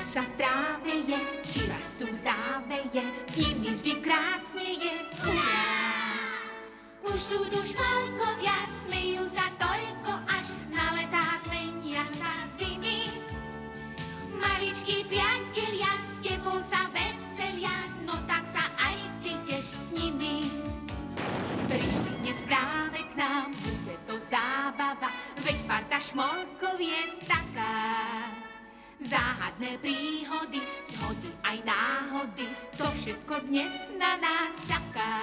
sa v tráve je, či rastú záveje, s nimi vždy krásne je. Hurá! Už sú tu šmolkovia, smejú sa toľko, až na letá zmenia sa zimy. Maličkí priatelia, s tebou sa veselia, no tak sa aj ty tiež s nimi. Prišli dnes práve k nám, bude to zábava, veď parta šmolkov je taká. Záhadné príhody, zhody aj náhody, to všetko dnes na nás čaká.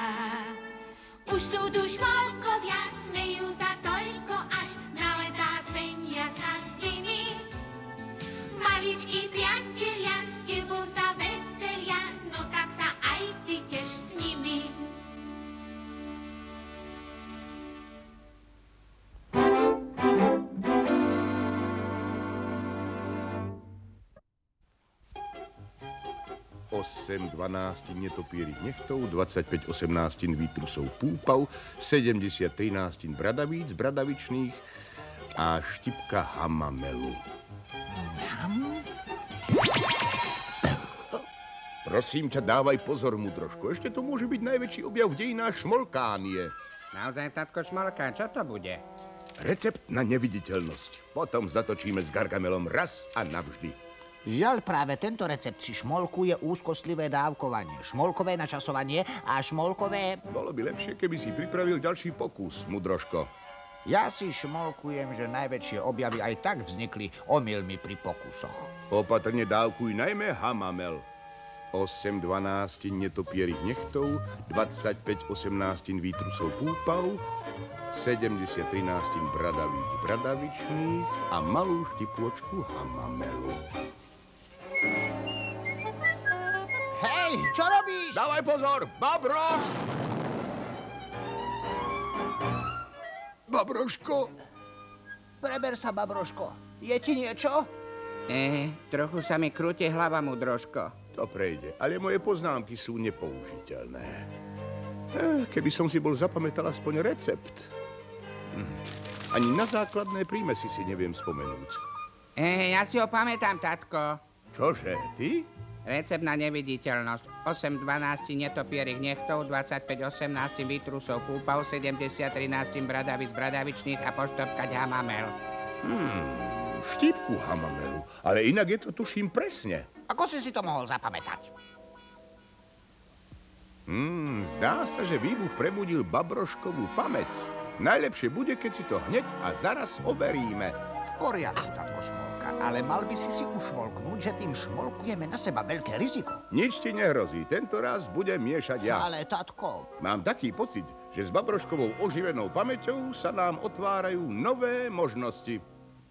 Už sú tu šmolkovia, smejú sa toľko, až na letá zmenia sa zimy. Maličkí priatelia, s tebou sa veselia, no tak sa aj ty tiež s nimi. Osem 12 netopierých nechtov, 25 18 výtrusov púpav, 70 13 bradavíc bradavičných a štipka hamamelu. Prosím ťa, dávaj pozor, Mudroško. Ešte to môže byť najväčší objav v dejinách šmolkánie. Naozaj, tatko Šmolka, čo to bude? Recept na neviditeľnosť. Potom zatočíme s Gargamelom raz a navždy. Žiaľ, práve tento recept si šmolkuje úzkostlivé dávkovanie, šmolkové načasovanie a šmolkové... Bolo by lepšie, keby si pripravil ďalší pokus, Mudroško. Ja si šmolkujem, že najväčšie objavy aj tak vznikli omylmi pri pokusoch. Opatrne dávkuj najmä hamamel. 8 12 netopierých nechtov, 25 18 výtrusov púpav, 70 13 bradavíc bradavičných a malú štipôčku hamamelu. Hej, čo robíš? Dávaj pozor, Babroš! Babroško? Preber sa, Babroško. Je ti niečo? Trochu sa mi krúti hlava, Mudroško. To prejde, ale moje poznámky sú nepoužiteľné. Keby som si bol zapamätal aspoň recept. Ani na základné prímesy si neviem spomenúť. Ja si ho pamätám, tatko. Čože, ty? Recept na neviditeľnosť. 8 12 netopierých nechtov, 25 18 výtrusov púpav, 70 13 bradavíc bradavičných a poštopkať hamamel. Štípku hamamelu, ale inak je to tuším presne. Ako si to mohol zapamätať? Zdá sa, že výbuch prebudil Babroškovú pamäť. Najlepšie bude, keď si to hneď a zaraz overíme. V poriadku, tatko Šmolka, ale mal by si ušmolknúť, že tým šmolkujeme na seba veľké riziko. Nič ti nehrozí, tento raz budem miešať ja. Ale, tatko... Mám taký pocit, že s Babroškovou oživenou pamäťou sa nám otvárajú nové možnosti.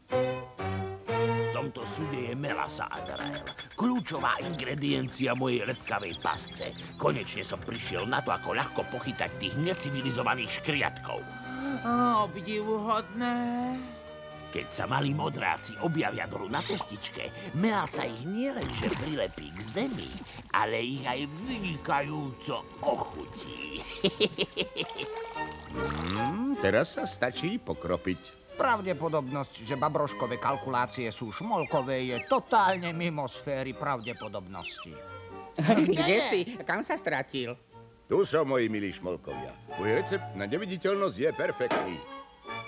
V tomto súde je melasa, Azrael. Kľúčová ingrediencia mojej lepkavej pasce. Konečne som prišiel na to, ako ľahko pochytať tých necivilizovaných škriatkov. Obdivuhodné. Keď sa malí modráci objavia dolu na cestičke, melasa ich nielenže prilepí k zemi, ale ich aj vynikajúco ochutí. Teraz sa stačí pokropiť. Pravdepodobnosť, že Babroškové kalkulácie sú šmolkové, je totálne mimo sféry pravdepodobnosti. Kde si? Kam sa stratil? Tu sú moji milí šmolkovia. Môj recept na neviditeľnosť je perfektný.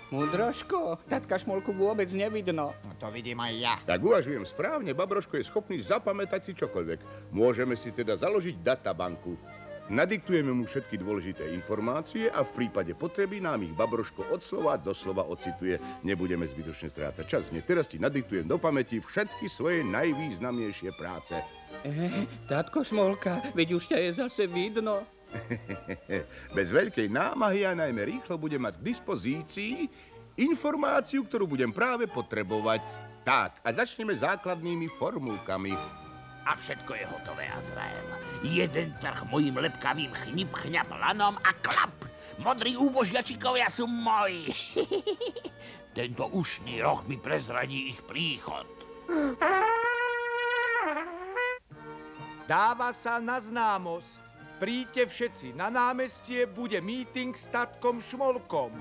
Mudroško, tatka Šmolku vôbec nevidno. No to vidím aj ja. Tak uvažujem správne, Babroško je schopný zapamätať si čokoľvek. Môžeme si teda založiť databanku. Nadiktujeme mu všetky dôležité informácie a v prípade potreby nám ich Babroško od slova do slova ocituje. Nebudeme zbytočne strácať čas. Teraz ti nadiktujem do pamäti všetky svoje najvýznamnejšie práce. Tatko Šmolka, veď už ťa je zase vidno. Bez veľkej námahy a najmä rýchlo budem mať k dispozícii informáciu, ktorú budem práve potrebovať. Tak, a začneme základnými formulkami. A všetko je hotové, Azrael. Jeden trh mojim lepkavým chnip-chňap lanom a klap. Modrí úbožiačikovia sú moji. Tento ušný roh mi prezradí ich príchod. Dáva sa na známosť. Príďte všetci, na námestie bude meeting s tatkom Šmolkom.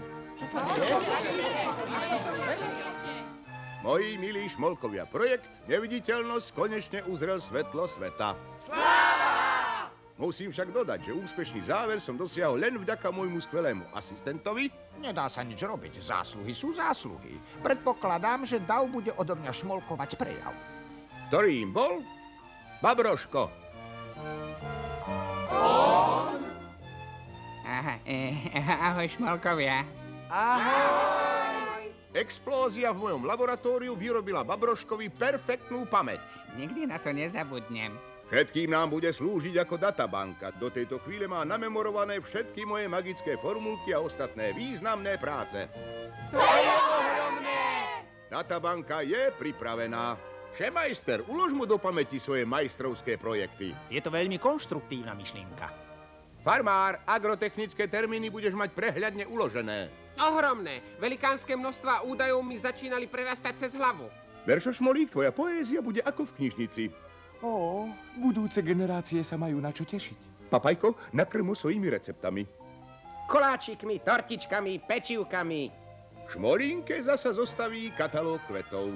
Moji milí šmolkovia, projekt Neviditeľnosť konečne uzrel svetlo sveta. Musím však dodať, že úspešný záver som dosiahol len vďaka môjmu skvelému asistentovi. Nedá sa nič robiť, zásluhy sú zásluhy. Predpokladám, že Dav bude odo mňa šmolkovať prejav. Ktorým bol? Babroško. Ahoj, šmolkovia. Explózia v mojom laboratóriu vyrobila Babroškovi perfektnú pamäť. Nikdy na to nezabudnem. Všetkým nám bude slúžiť ako databanka. Do tejto chvíle má namemorované všetky moje magické formulky a ostatné významné práce. To je ohromné! Databanka je pripravená. Šemajster, ulož mu do pamäti svoje majstrovské projekty. Je to veľmi konštruktívna myšlienka. Farmár, agrotechnické termíny budeš mať prehľadne uložené. Ohromné. Velikánske množstva údajov mi začínali prerastať cez hlavu. Veršo Šmolík, tvoja poézia bude ako v knižnici. Budúce generácie sa majú na čo tešiť. Papajko, nakrm ho svojimi receptami. Koláčikmi, tortičkami, pečivkami. Šmolínke zasa zostaví katalóg kvetov.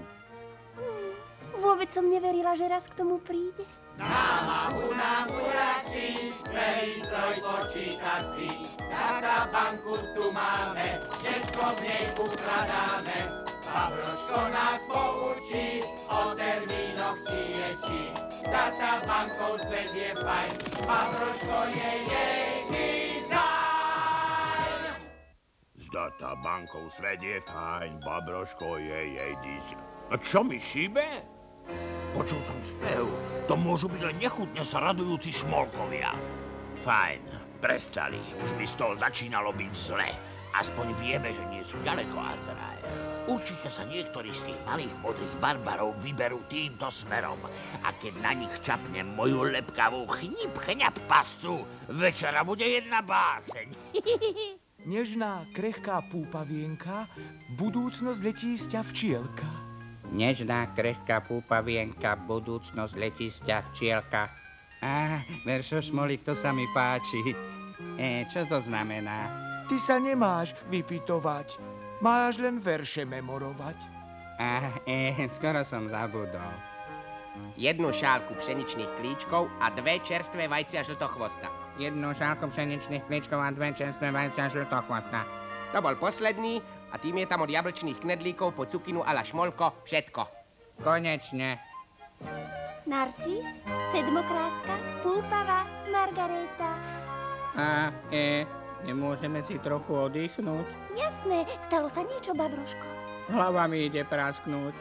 Vôbec som neverila, že raz k tomu príde. Námahu nám uľahčí, skvelý stroj počítací. Databanku tu máme, všetko v nej ukladáme. Babroško nás poučí o termínoch či je či. S databankou svet je fajn, Babroško je jej dizajn. S databankou svet je fajn, Babroško je jej dizajn. A čo mi šíbe? Počul som spev. To môžu byť len nechutne sa radujúci šmolkovia. Fajn, prestali. Už by z toho začínalo byť zle. Aspoň vieme, že nie sú ďaleko Azrael. Určite sa niektorí z tých malých modrých barbarov vyberú týmto smerom. A keď na nich čapnem moju lepkavú chnip-chňap pascu, večera bude jedna báseň. Nežná, krehká púpavienka, budúcnosť letísťa včielka. Nežná, krehká púpavienka, budúcnosť letisťa, včielka. Veršo Šmolík, to sa mi páči. Čo to znamená? Ty sa nemáš vypytovať, máš len verše memorovať. Skoro som zabudol. 1 šálku pšeničných klíčkov a 2 čerstvé vajcia žltochvosta. 1 šálku pšeničných klíčkov a 2 čerstvé vajcia žltochvosta. To bol posledný a tým je tam od jablčných knedlíkov po cukinu a la Šmolko všetko. Konečne. Narcis, sedmokráska, púpava, Margaréta. Nemôžeme si trochu oddychnúť? Jasné, stalo sa niečo, Babroško. Hlava mi ide prasknúť.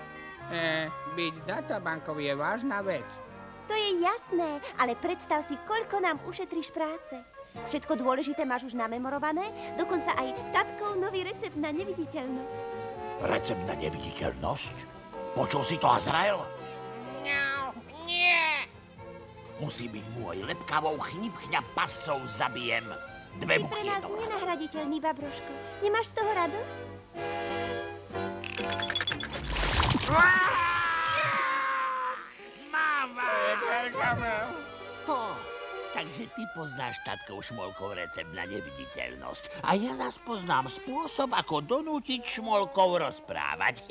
Byť databankou je vážna vec. To je jasné, ale predstav si, koľko nám ušetríš práce. Všetko dôležité máš už namemorované, dokonca aj tatkov nový recept na neviditeľnosť. Recept na neviditeľnosť? Počul si to, Azrael? Nie! Musí byť môj lepkavou chnip-chňap pascou zabijem. 2 Si muchy pre nás jednou ranou. nenahraditeľný, Babroško. Nemáš z toho radosť? Takže ty poznáš tatkov Šmolkov recept na neviditeľnosť. A ja zas poznám spôsob, ako donútiť Šmolkov rozprávať.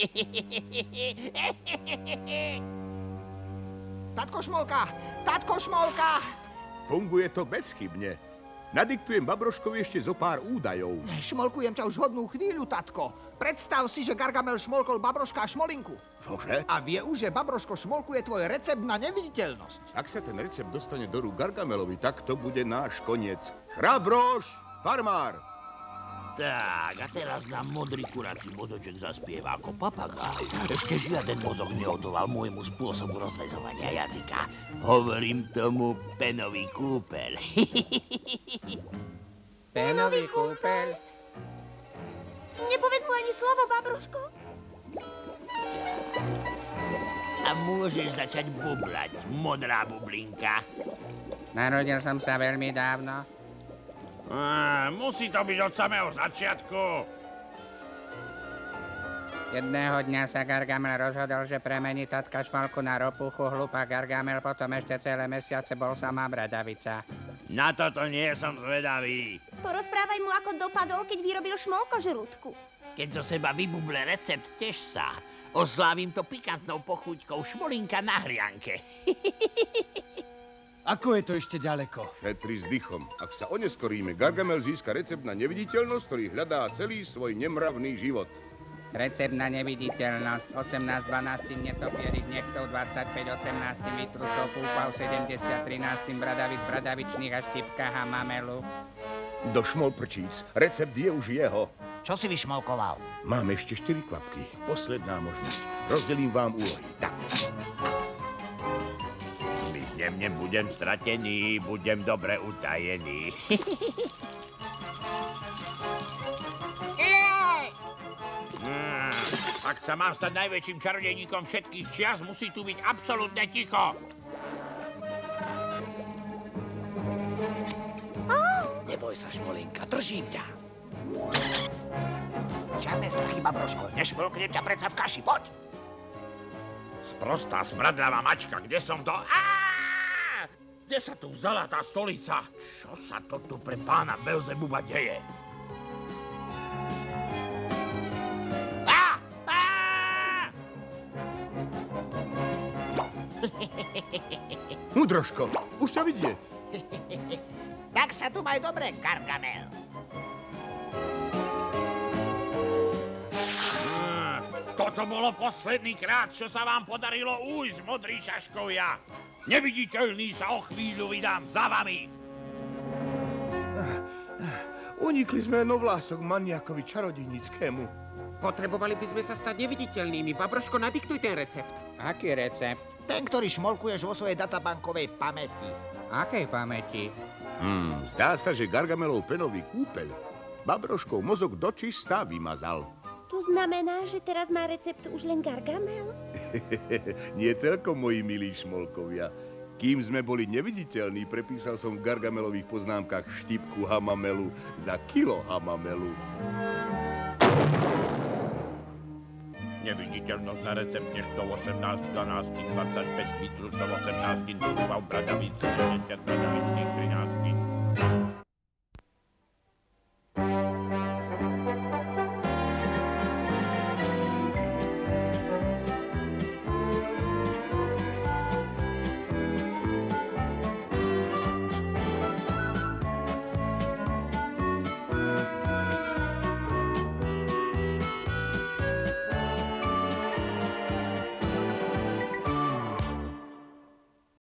Tatko Šmolka! Tatko Šmolka! Funguje to bezchybne. Nadiktujem Babroškovi ešte zo pár údajov. Šmolkujem ťa už hodnú chvíľu, tatko. Predstav si, že Gargamel šmolkol Babroška a Šmolinku. Čože? A vie už, že Babroško šmolkuje tvoj recept na neviditeľnosť. Ak sa ten recept dostane do rúk Gargamelovi, tak to bude náš koniec. Chrabroš, farmár! Tak, a teraz nám modrý kurací mozoček zaspieva ako papagaj. Ešte žiaden mozog neodolal môjmu spôsobu rozväzovania jazyka. Hovorím tomu penový kúpeľ. Penový kúpeľ? Nepovedz mu ani slovo, Babroško. A môžeš začať bublať, modrá bublinka. Narodil som sa veľmi dávno. Musí to byť od samého začiatku. Jedného dňa sa Gargamel rozhodol, že premení tatka Šmolku na ropuchu. Hlupá Gargamel potom ešte celé mesiace bol samá bradavica. Na toto nie som zvedavý. Porozprávaj mu, ako dopadol, keď vyrobil šmolkožrútku. keď zo seba vybuble recept, tiež sa. Oslávim to pikantnou pochuťkou šmolinka na hrianke. Ako je to ešte ďaleko? Šetri s dychom. Ak sa oneskoríme, Gargamel získa recept na neviditeľnosť, ktorý hľadá celý svoj nemravný život. Recept na neviditeľnosť 18-12 netopierik nechtov, 25-18 vytrusov púpav, 70 13 bradavic bradavičných a štipka hamamelu. Do šmolprčíc. Recept je už jeho. Čo si vyšmolkoval? Mám ešte 4 kvapky. Posledná možnosť. Rozdelím vám úlohy. Tak. Zmiznem, nebudem stratený, budem dobre utajený. Ak sa mám stať najväčším čarodejníkom všetkých čias, musí tu byť absolútne ticho. Neboj sa, Šmolinka, držím ťa. Žiadne strachy, Babroško. Nešmolknem ťa predsa v kaši, poď. Sprostá smradlavá mačka, kde som to? Á! Kde sa tu vzala tá stolica? Čo sa to tu pre pána Belzebuba deje? Múdroško, už ťa vidieť. Tak sa tu maj dobre, Gargamel. Toto bolo posledný krát, čo sa vám podarilo ujsť, modrí šaškovia. Neviditeľný sa o chvíľu vydám za vami. Unikli sme novlások maniakovi čarodejníckému. Potrebovali by sme sa stať neviditeľnými. Babroško, nadiktuj ten recept. Aký recept? Ten, ktorý šmolkuješ vo svojej databankovej pamäti. Akej pamäti? Zdá sa, že Gargamelov penový kúpeľ Babroškov mozog dočistá vymazal. To znamená, že teraz má recept už len Gargamel? Nie celkom, moji milí šmolkovia. Kým sme boli neviditeľní, prepísal som v Gargamelových poznámkach štipku hamamelu za kilo hamamelu. Neviditeľnosť na recept nechtov 18, 12, 25, vytrusov 18, dúfav, bradavíc, 70, bradavičných 13.